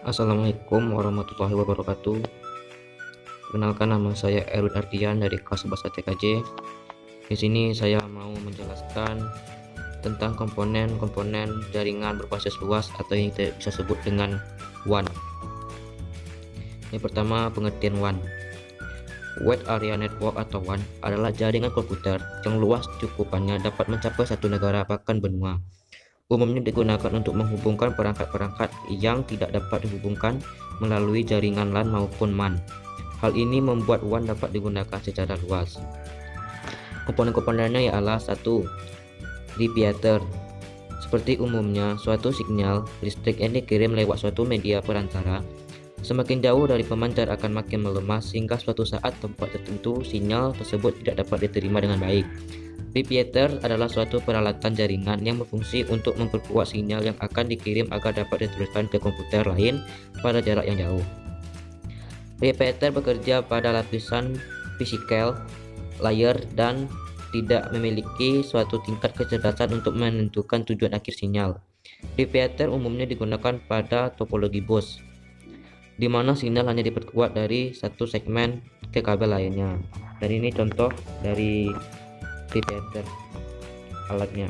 Assalamualaikum warahmatullahi wabarakatuh. Perkenalkan, nama saya Erwin Ardian dari kelas 11 TKJ. Di sini saya mau menjelaskan tentang komponen-komponen jaringan berbasis luas atau yang kita bisa sebut dengan WAN. Yang pertama, pengertian WAN. Wide Area Network atau WAN adalah jaringan komputer yang luas cakupannya dapat mencapai satu negara bahkan benua. Umumnya digunakan untuk menghubungkan perangkat-perangkat yang tidak dapat dihubungkan melalui jaringan LAN maupun MAN. Hal ini membuat WAN dapat digunakan secara luas. Komponen-komponennya ialah 1. Repeater. Seperti umumnya, suatu sinyal listrik yang dikirim lewat suatu media perantara semakin jauh dari pemancar akan makin melemah sehingga suatu saat tempat tertentu sinyal tersebut tidak dapat diterima dengan baik. Repeater adalah suatu peralatan jaringan yang berfungsi untuk memperkuat sinyal yang akan dikirim agar dapat diteruskan ke komputer lain pada jarak yang jauh. Repeater bekerja pada lapisan physical layer dan tidak memiliki suatu tingkat kecerdasan untuk menentukan tujuan akhir sinyal. Repeater umumnya digunakan pada topologi bus, di mana sinyal hanya diperkuat dari satu segmen ke kabel lainnya. Dan ini contoh dari repeater alatnya.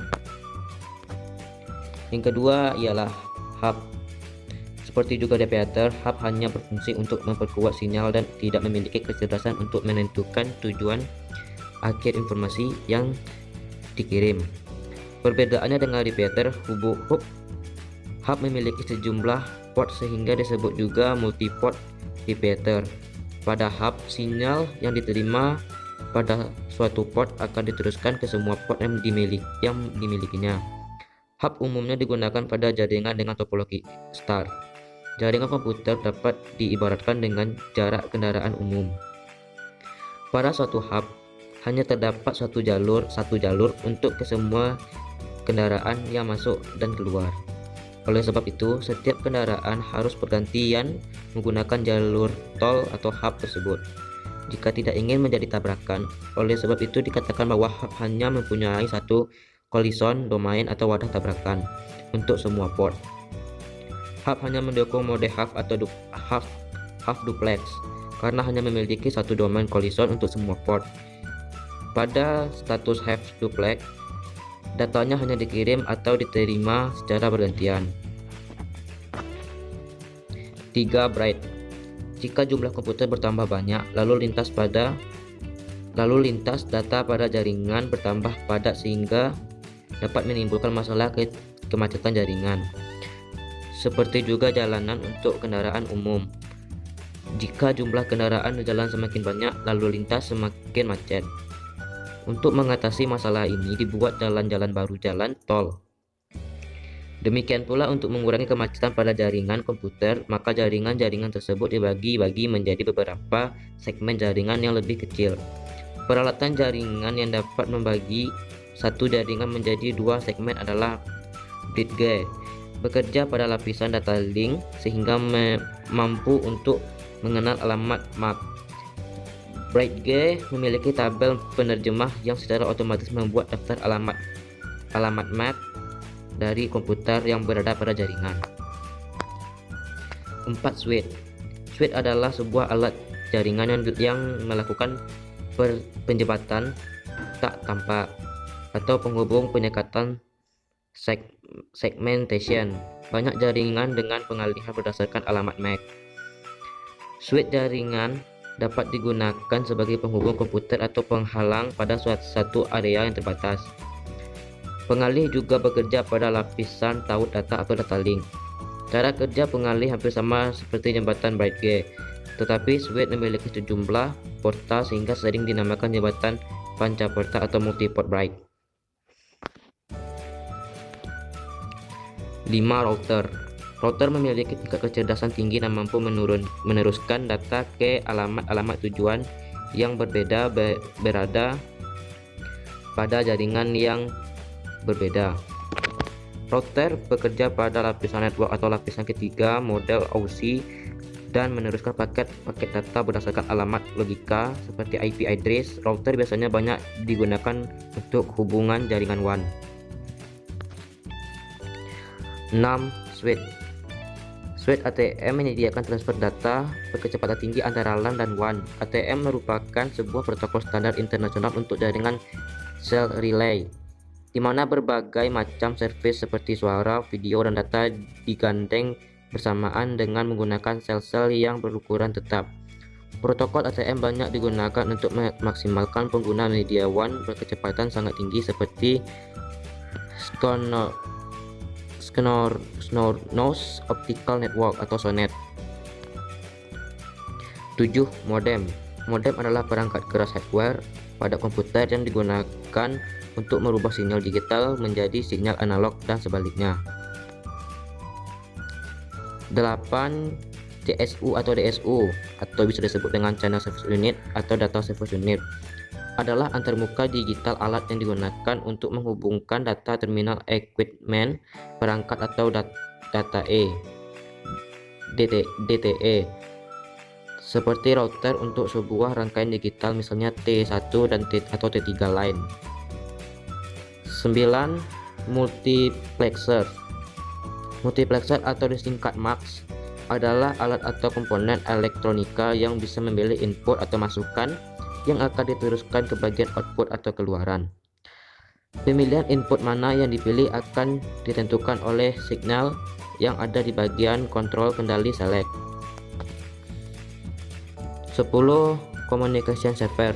Yang kedua ialah hub. Seperti juga repeater, hub hanya berfungsi untuk memperkuat sinyal dan tidak memiliki kecerdasan untuk menentukan tujuan akhir informasi yang dikirim. Perbedaannya dengan repeater, hub memiliki sejumlah port sehingga disebut juga multiport repeater. Pada hub, sinyal yang diterima pada suatu port akan diteruskan ke semua port yang dimilikinya. Hub umumnya digunakan pada jaringan dengan topologi star. Jaringan komputer dapat diibaratkan dengan jarak kendaraan umum. Pada suatu hub, hanya terdapat satu jalur untuk ke semua kendaraan yang masuk dan keluar. Oleh sebab itu, setiap kendaraan harus bergantian menggunakan jalur tol atau hub tersebut jika tidak ingin menjadi tabrakan. Oleh sebab itu dikatakan bahwa hub hanya mempunyai satu kolison domain atau wadah tabrakan untuk semua port. Hub hanya mendukung mode half atau half duplex karena hanya memiliki satu domain kolison untuk semua port. Pada status half duplex, datanya hanya dikirim atau diterima secara bergantian. 3. Byte. Jika jumlah komputer bertambah banyak, lalu lintas data pada jaringan bertambah padat sehingga dapat menimbulkan masalah kemacetan jaringan. Seperti juga jalanan untuk kendaraan umum. Jika jumlah kendaraan di jalan semakin banyak, lalu lintas semakin macet. Untuk mengatasi masalah ini dibuat jalan-jalan baru, jalan tol. Demikian pula untuk mengurangi kemacetan pada jaringan komputer, maka jaringan-jaringan tersebut dibagi-bagi menjadi beberapa segmen jaringan yang lebih kecil. Peralatan jaringan yang dapat membagi satu jaringan menjadi dua segmen adalah bridge. Bekerja pada lapisan data link sehingga mampu untuk mengenal alamat MAC. Bridge memiliki tabel penerjemah yang secara otomatis membuat daftar alamat MAC dari komputer yang berada pada jaringan. 4. Switch. Switch adalah sebuah alat jaringan yang melakukan penjembatan tak tampak atau penghubung penyekatan segmentation banyak jaringan dengan pengalihan berdasarkan alamat MAC. Switch jaringan dapat digunakan sebagai penghubung komputer atau penghalang pada suatu area yang terbatas. Pengalih juga bekerja pada lapisan taut data atau data link. Cara kerja pengalih hampir sama seperti jembatan bridge, tetapi switch memiliki sejumlah porta sehingga sering dinamakan jembatan pancaporta atau multiport bridge. 5. Router. Router memiliki tingkat kecerdasan tinggi dan mampu meneruskan data ke alamat-alamat tujuan yang berada pada jaringan yang berbeda. Router bekerja pada lapisan network atau lapisan ketiga model OSI dan meneruskan paket data berdasarkan alamat logika seperti IP address. Router biasanya banyak digunakan untuk hubungan jaringan WAN. 6. Switch. Suite ATM menyediakan transfer data berkecepatan tinggi antara LAN dan WAN. ATM merupakan sebuah protokol standar internasional untuk jaringan cell relay, di mana berbagai macam servis seperti suara, video, dan data digandeng bersamaan dengan menggunakan sel-sel yang berukuran tetap. Protokol ATM banyak digunakan untuk memaksimalkan pengguna media WAN berkecepatan sangat tinggi seperti Nose Optical Network atau SONET. 7. Modem. Modem adalah perangkat keras hardware pada komputer yang digunakan untuk merubah sinyal digital menjadi sinyal analog dan sebaliknya. 8. CSU atau DSU, atau bisa disebut dengan Channel Service Unit atau Data Service Unit, adalah antarmuka digital alat yang digunakan untuk menghubungkan data terminal equipment, perangkat atau DTE, seperti router untuk sebuah rangkaian digital, misalnya T1 dan atau T3 line. 9. Multiplexer. Multiplexer atau disingkat MUX adalah alat atau komponen elektronika yang bisa memilih input atau masukan yang akan diteruskan ke bagian output atau keluaran. Pemilihan input mana yang dipilih akan ditentukan oleh signal yang ada di bagian kontrol kendali select. 10. Communication server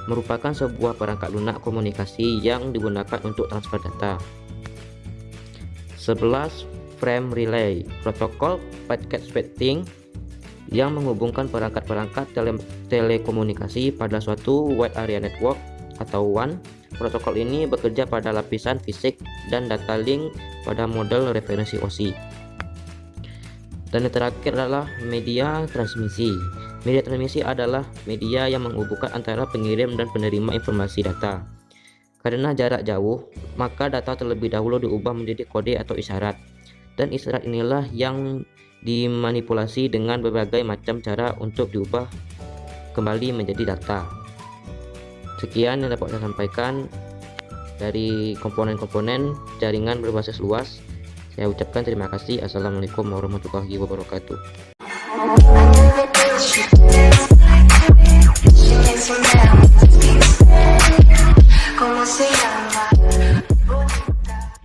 merupakan sebuah perangkat lunak komunikasi yang digunakan untuk transfer data. 11. Frame relay, protokol packet switching yang menghubungkan perangkat-perangkat telekomunikasi pada suatu wide area network atau WAN. Protokol ini bekerja pada lapisan fisik dan data link pada model referensi OSI. Dan yang terakhir adalah media transmisi. Media transmisi adalah media yang menghubungkan antara pengirim dan penerima informasi data. Karena jarak jauh, maka data terlebih dahulu diubah menjadi kode atau isyarat. Dan isyarat inilah yang dimanipulasi dengan berbagai macam cara untuk diubah kembali menjadi data. Sekian yang dapat saya sampaikan dari komponen-komponen jaringan berbasis luas. Saya ucapkan terima kasih. Assalamualaikum warahmatullahi wabarakatuh.